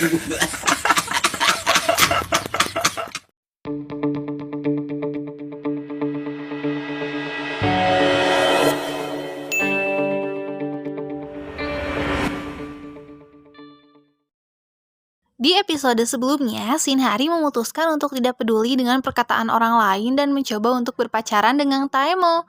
Di episode sebelumnya, Shinhari memutuskan untuk tidak peduli dengan perkataan orang lain dan mencoba untuk berpacaran dengan Taemo.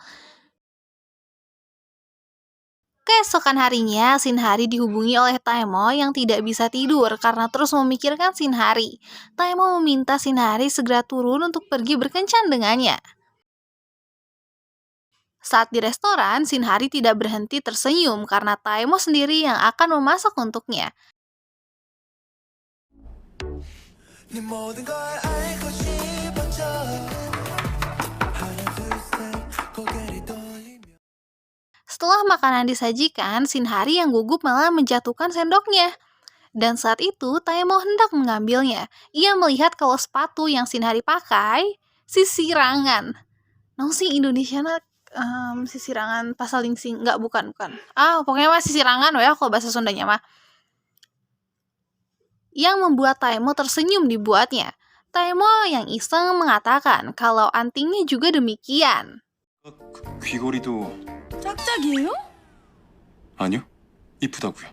Keesokan harinya, Shinhari dihubungi oleh Taemo yang tidak bisa tidur karena terus memikirkan Shinhari. Taemo meminta Shinhari segera turun untuk pergi berkencan dengannya. Saat di restoran, Shinhari tidak berhenti tersenyum karena Taemo sendiri yang akan memasak untuknya. Setelah makanan disajikan, Shinhari yang gugup malah menjatuhkan sendoknya. Dan saat itu, Taemo hendak mengambilnya. Ia melihat kalau sepatu yang Shinhari pakai, sisirangan. Nong sih Indonesia sisirangan pasalingsing. Enggak, bukan. Pokoknya mah sisirangan ya kalau bahasa Sundanya mah. Yang membuat Taemo tersenyum dibuatnya. Taemo yang iseng mengatakan kalau antingnya juga demikian. 귀걸이도 짝짝이에요? 아니요. 이쁘다고요.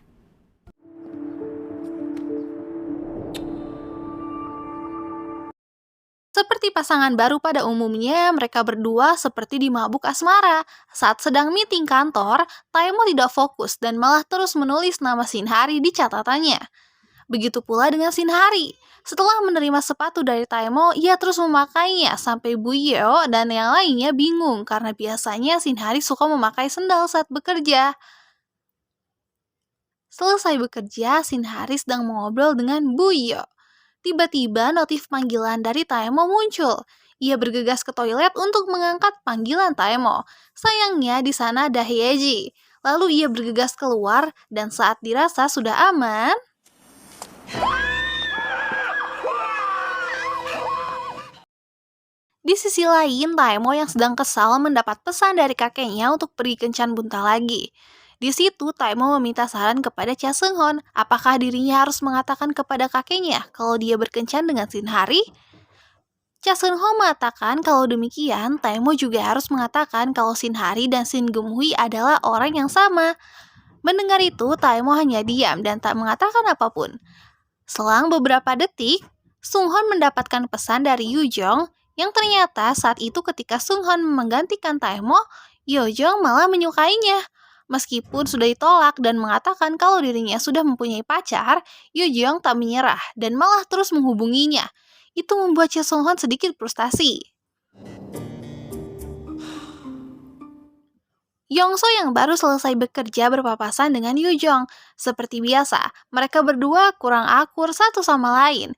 Seperti pasangan baru pada umumnya, mereka berdua seperti di mabuk asmara. Saat sedang meeting kantor, Taemo tidak fokus dan malah terus menulis nama Shinhari di catatannya. Begitu pula dengan Shinhari. Setelah menerima sepatu dari Taemo, ia terus memakainya sampai Buyo dan yang lainnya bingung karena biasanya Shinhari suka memakai sendal saat bekerja. Selesai bekerja, Shinhari sedang mengobrol dengan Buyo. Tiba-tiba notif panggilan dari Taemo muncul. Ia bergegas ke toilet untuk mengangkat panggilan Taemo. Sayangnya di sana ada Hyeji. Lalu ia bergegas keluar dan saat dirasa sudah aman, di sisi lain, Taemo yang sedang kesal mendapat pesan dari kakeknya untuk pergi kencan bunta lagi. Di situ, Taemo meminta saran kepada Cha Seung-hon, apakah dirinya harus mengatakan kepada kakeknya kalau dia berkencan dengan Shinhari? Cha Seung-hon mengatakan kalau demikian, Taemo juga harus mengatakan kalau Shinhari dan Shin Geum-hui adalah orang yang sama. Mendengar itu, Taemo hanya diam dan tak mengatakan apapun. Selang beberapa detik, Sung-hon mendapatkan pesan dari Yu-jong yang ternyata saat itu ketika Sung-hon menggantikan Taemo, Yo-jong malah menyukainya. Meskipun sudah ditolak dan mengatakan kalau dirinya sudah mempunyai pacar, Yo-jong tak menyerah dan malah terus menghubunginya. Itu membuat Cha Sung-hon sedikit frustasi. Yongso yang baru selesai bekerja berpapasan dengan Yu-jong. Seperti biasa, mereka berdua kurang akur satu sama lain.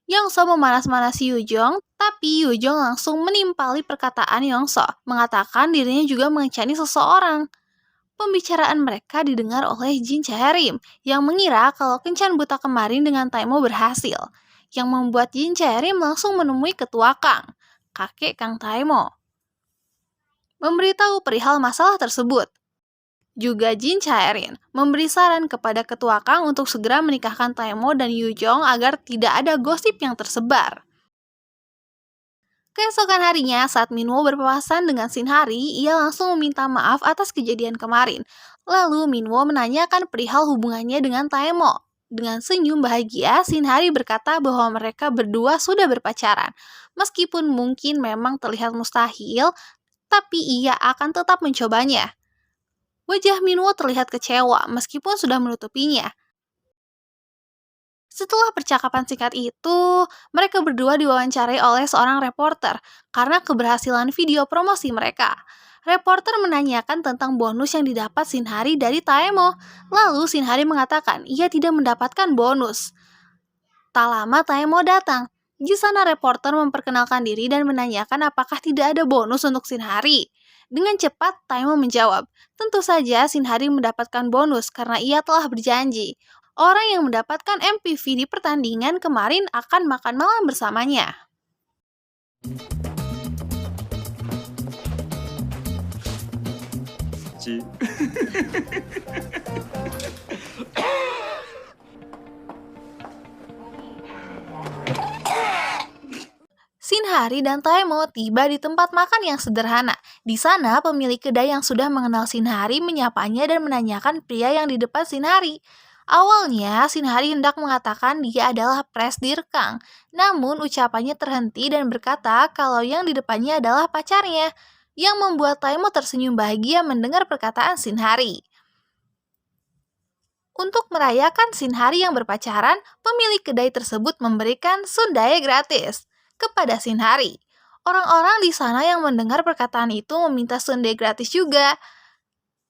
Yongso memanas-manasi Yu-jong, tapi Yu-jong langsung menimpali perkataan Yongso, mengatakan dirinya juga mengencani seseorang. Pembicaraan mereka didengar oleh Jin Chae-rim, yang mengira kalau kencan buta kemarin dengan Taemo berhasil, yang membuat Jin Chae-rim langsung menemui ketua Kang, kakek Kang Taemo, memberitahu perihal masalah tersebut. Juga Jin Chae-rim memberi saran kepada ketua Kang untuk segera menikahkan Taemo dan Yu-jong agar tidak ada gosip yang tersebar. Keesokan harinya, saat Minwo berpapasan dengan Shinhari, ia langsung meminta maaf atas kejadian kemarin. Lalu Minwo menanyakan perihal hubungannya dengan Taemo. Dengan senyum bahagia, Shinhari berkata bahwa mereka berdua sudah berpacaran. Meskipun mungkin memang terlihat mustahil, tapi ia akan tetap mencobanya. Wajah Minwo terlihat kecewa meskipun sudah menutupinya. Setelah percakapan singkat itu, mereka berdua diwawancarai oleh seorang reporter karena keberhasilan video promosi mereka. Reporter menanyakan tentang bonus yang didapat Shinhari dari Taemo. Lalu Shinhari mengatakan ia tidak mendapatkan bonus. Tak lama Taemo datang. Di sana reporter memperkenalkan diri dan menanyakan apakah tidak ada bonus untuk Shinhari. Dengan cepat, Taemo menjawab, tentu saja Shinhari mendapatkan bonus karena ia telah berjanji. Orang yang mendapatkan MPV di pertandingan kemarin akan makan malam bersamanya. Shinhari dan Taemo tiba di tempat makan yang sederhana. Di sana, pemilik kedai yang sudah mengenal Shinhari menyapanya dan menanyakan pria yang di depan Shinhari. Awalnya, Shinhari hendak mengatakan dia adalah Presdir Kang, namun ucapannya terhenti dan berkata kalau yang di depannya adalah pacarnya, yang membuat Taemo tersenyum bahagia mendengar perkataan Shinhari. Untuk merayakan Shinhari yang berpacaran, pemilik kedai tersebut memberikan sundae gratis kepada Shinhari. Orang-orang di sana yang mendengar perkataan itu meminta sundae gratis juga.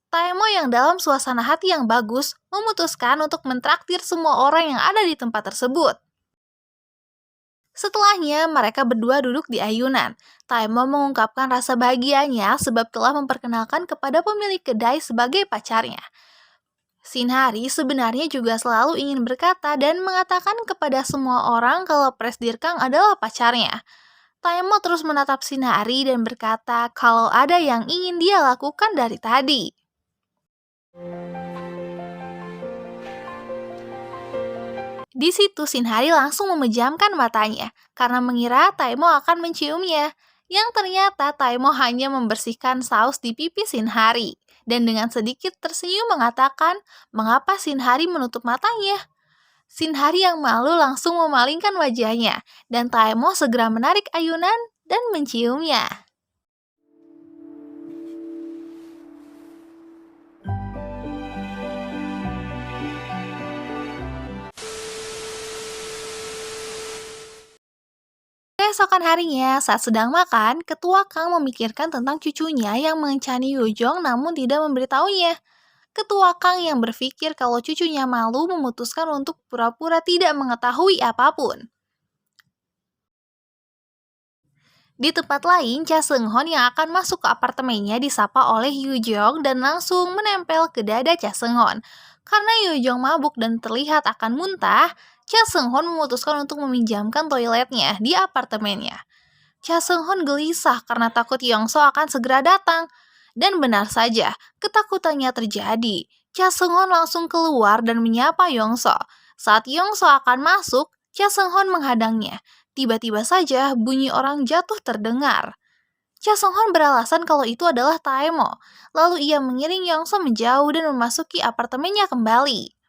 Taemo yang dalam suasana hati yang bagus memutuskan untuk mentraktir semua orang yang ada di tempat tersebut. Setelahnya, mereka berdua duduk di ayunan. Taemo mengungkapkan rasa bahagianya sebab telah memperkenalkan kepada pemilik kedai sebagai pacarnya. Shinhari sebenarnya juga selalu ingin berkata dan mengatakan kepada semua orang kalau Presdir Kang adalah pacarnya. Taemo terus menatap Shinhari dan berkata kalau ada yang ingin dia lakukan dari tadi. Di situ Shinhari langsung memejamkan matanya karena mengira Taemo akan menciumnya. Yang ternyata Taemo hanya membersihkan saus di pipi Shinhari. Dan dengan sedikit tersenyum mengatakan, mengapa Shinhari menutup matanya? Shinhari yang malu langsung memalingkan wajahnya, dan Taemo segera menarik ayunan dan menciumnya. Keesokan harinya, saat sedang makan, ketua Kang memikirkan tentang cucunya yang mengencani Yujong namun tidak memberitahunya. Ketua Kang yang berpikir kalau cucunya malu memutuskan untuk pura-pura tidak mengetahui apapun. Di tempat lain, Cha Seung-hon yang akan masuk ke apartemennya disapa oleh Yujong dan langsung menempel ke dada Cha Seung-hon. Karena Yujong mabuk dan terlihat akan muntah, Cha Seung-hon memutuskan untuk meminjamkan toiletnya di apartemennya. Cha Seung-hon gelisah karena takut Yongso akan segera datang. Dan benar saja, ketakutannya terjadi. Cha Seung-hon langsung keluar dan menyapa Yongso. Saat Yongso akan masuk, Cha Seung-hon menghadangnya. Tiba-tiba saja bunyi orang jatuh terdengar. Cha Seung-hon beralasan kalau itu adalah Taemo. Lalu ia mengiring Yongso menjauh dan memasuki apartemennya kembali.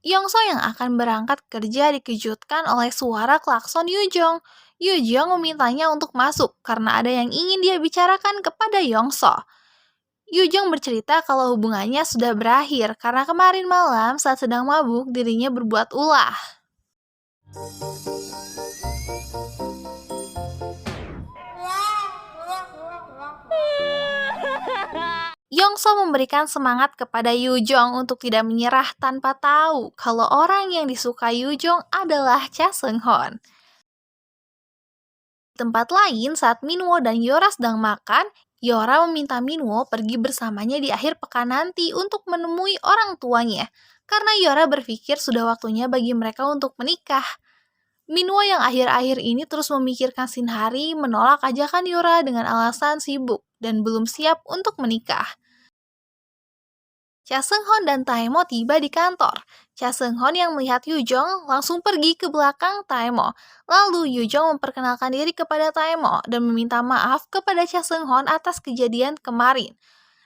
Yongso yang akan berangkat kerja dikejutkan oleh suara klakson Yujong. Yujong memintanya untuk masuk karena ada yang ingin dia bicarakan kepada Yongso. Yujong bercerita kalau hubungannya sudah berakhir karena kemarin malam saat sedang mabuk dirinya berbuat ulah. Yongso memberikan semangat kepada Yujong untuk tidak menyerah tanpa tahu kalau orang yang disukai Yujong adalah Cha Seung-hon. Di tempat lain, saat Minwo dan Yora sedang makan, Yora meminta Minwo pergi bersamanya di akhir pekan nanti untuk menemui orang tuanya, karena Yora berpikir sudah waktunya bagi mereka untuk menikah. Minwo yang akhir-akhir ini terus memikirkan Shinhari menolak ajakan Yora dengan alasan sibuk dan belum siap untuk menikah. Cha Seung-hon dan Taemo tiba di kantor. Cha Seung-hon yang melihat Yujong langsung pergi ke belakang Taemo. Lalu Yujong memperkenalkan diri kepada Taemo dan meminta maaf kepada Cha Seung-hon atas kejadian kemarin.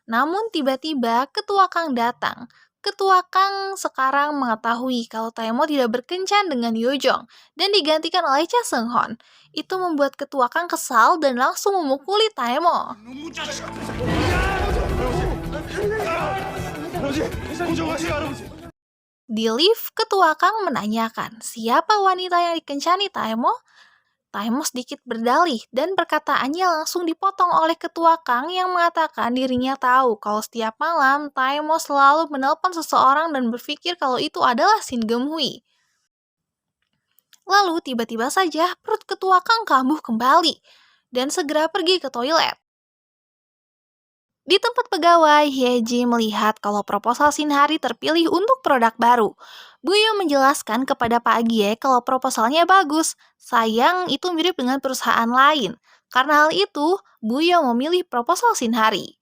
Namun tiba-tiba Ketua Kang datang. Ketua Kang sekarang mengetahui kalau Taemo tidak berkencan dengan Yujong dan digantikan oleh Cha Seung-hon. Itu membuat Ketua Kang kesal dan langsung memukuli Taemo. Di lift, Ketua Kang menanyakan siapa wanita yang dikencani Taemo. Taemo sedikit berdalih dan perkataannya langsung dipotong oleh Ketua Kang yang mengatakan dirinya tahu kalau setiap malam Taemo selalu menelpon seseorang dan berpikir kalau itu adalah Shin Geum-hui. Lalu tiba-tiba saja perut Ketua Kang kambuh kembali dan segera pergi ke toilet. Di tempat pegawai, Hyeji melihat kalau proposal Shinhari terpilih untuk produk baru. Buyo menjelaskan kepada Pak Gie kalau proposalnya bagus. Sayang, itu mirip dengan perusahaan lain. Karena hal itu, Buyo memilih proposal Shinhari.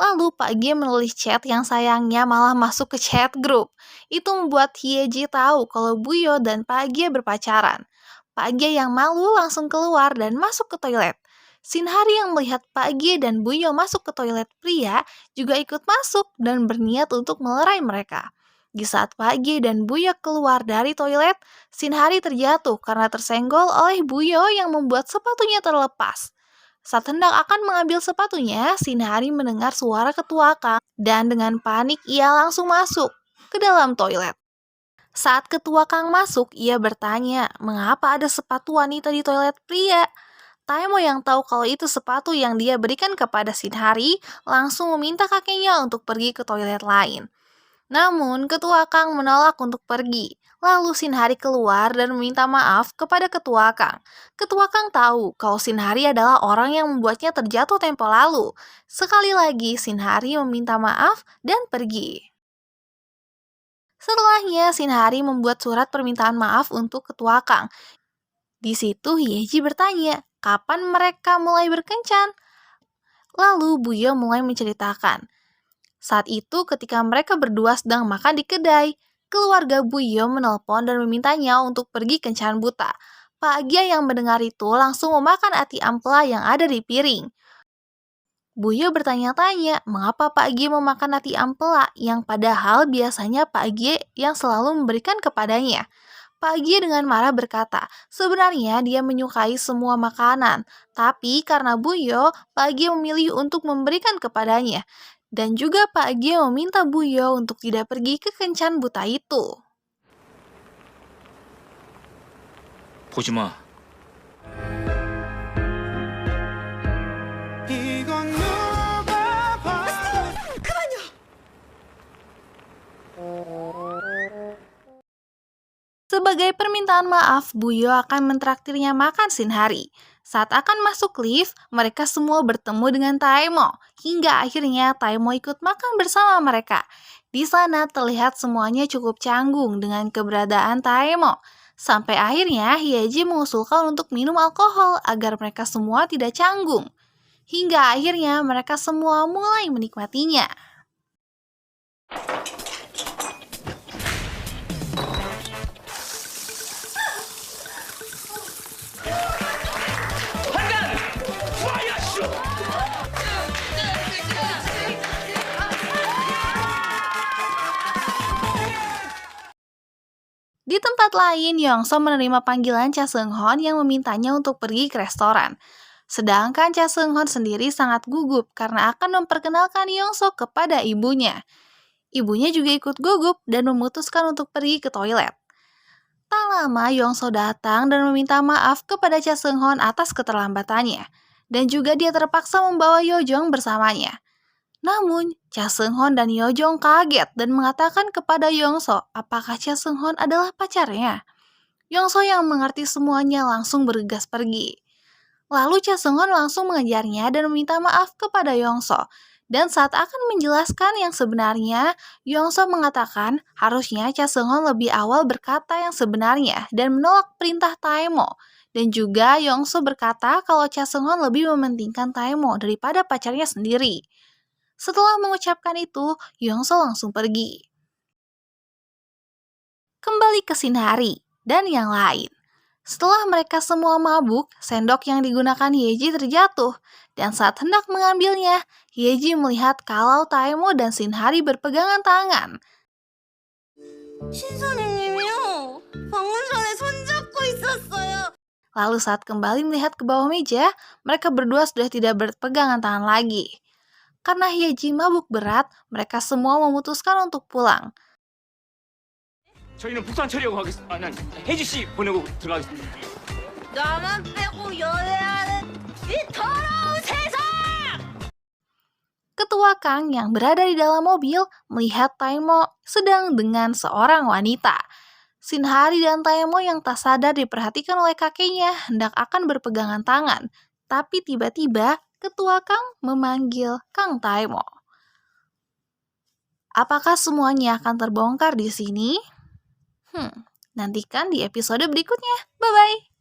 Lalu Pak Gie menulis chat yang sayangnya malah masuk ke chat grup. Itu membuat Hyeji tahu kalau Buyo dan Pak Gie berpacaran. Pak Gie yang malu langsung keluar dan masuk ke toilet. Shinhari yang melihat Pak Gie dan Buyo masuk ke toilet pria juga ikut masuk dan berniat untuk melerai mereka. Di saat Pak Gie dan Buyo keluar dari toilet, Shinhari terjatuh karena tersenggol oleh Buyo yang membuat sepatunya terlepas. Saat hendak akan mengambil sepatunya, Shinhari mendengar suara ketua Kang dan dengan panik ia langsung masuk ke dalam toilet. Saat ketua Kang masuk, ia bertanya, mengapa ada sepatu wanita di toilet pria? Taemo yang tahu kalau itu sepatu yang dia berikan kepada Shinhari, langsung meminta kakeknya untuk pergi ke toilet lain. Namun, ketua Kang menolak untuk pergi. Lalu Shinhari keluar dan meminta maaf kepada ketua Kang. Ketua Kang tahu kalau Shinhari adalah orang yang membuatnya terjatuh tempo lalu. Sekali lagi, Shinhari meminta maaf dan pergi. Setelahnya, Shinhari membuat surat permintaan maaf untuk ketua Kang. Di situ Hyeji bertanya, kapan mereka mulai berkencan? Lalu Buyo mulai menceritakan. Saat itu ketika mereka berdua sedang makan di kedai, keluarga Buyo menelpon dan memintanya untuk pergi kencan buta. Pak Gia yang mendengar itu langsung memakan ati ampela yang ada di piring. Buyo bertanya-tanya mengapa Pak Gie memakan nasi ampela yang padahal biasanya Pak Gie yang selalu memberikan kepadanya. Pak Gie dengan marah berkata, sebenarnya dia menyukai semua makanan, tapi karena Buyo, Pak Gie memilih untuk memberikan kepadanya. Dan juga Pak Gie meminta Buyo untuk tidak pergi ke kencan buta itu. 보지 마. Sebagai permintaan maaf, Buyo akan mentraktirnya makan Shinhari. Saat akan masuk lift, mereka semua bertemu dengan Taemo. Hingga akhirnya Taemo ikut makan bersama mereka. Di sana terlihat semuanya cukup canggung dengan keberadaan Taemo. Sampai akhirnya Hyeji mengusulkan untuk minum alkohol agar mereka semua tidak canggung. Hingga akhirnya mereka semua mulai menikmatinya. Di tempat lain, Yongso menerima panggilan Cha Seung-hon yang memintanya untuk pergi ke restoran. Sedangkan Cha Seung-hon sendiri sangat gugup karena akan memperkenalkan Yongso kepada ibunya. Ibunya juga ikut gugup dan memutuskan untuk pergi ke toilet. Tak lama, Yongso datang dan meminta maaf kepada Cha Seung-hon atas keterlambatannya. Dan juga dia terpaksa membawa Yojong bersamanya. Namun, Cha Seung-hon dan Yojong kaget dan mengatakan kepada Yongso apakah Cha Seung-hon adalah pacarnya. Yongso yang mengerti semuanya langsung bergegas pergi. Lalu Cha Seung-hon langsung mengejarnya dan meminta maaf kepada Yongso. Dan saat akan menjelaskan yang sebenarnya, Yongso mengatakan harusnya Cha Seung-hon lebih awal berkata yang sebenarnya dan menolak perintah Taemo. Dan juga Yongso berkata kalau Cha Seung-hon lebih mementingkan Taemo daripada pacarnya sendiri. Setelah mengucapkan itu, Yongso langsung pergi. Kembali ke Shinhari dan yang lain. Setelah mereka semua mabuk, sendok yang digunakan Hyeji terjatuh. Dan saat hendak mengambilnya, Hyeji melihat kalau Taemo dan Shinhari berpegangan tangan. 신사님이요. 방금 전에 손잡고 있었어요. Lalu saat kembali melihat ke bawah meja, mereka berdua sudah tidak berpegangan tangan lagi. Karena Hyeji mabuk berat, mereka semua memutuskan untuk pulang. 저희는 부산 처리하고 가겠습니다. 아니, 혜지 씨 보내고 들어가겠습니다. 나만 빼고 연애하는 이 더러운 세상! Ketua Kang yang berada di dalam mobil melihat Taemo sedang dengan seorang wanita. Shinhari dan Taemo yang tak sadar diperhatikan oleh kakeknya hendak akan berpegangan tangan. Tapi tiba-tiba Ketua Kang memanggil Kang Taemo. Apakah semuanya akan terbongkar di sini? Nantikan di episode berikutnya. Bye-bye!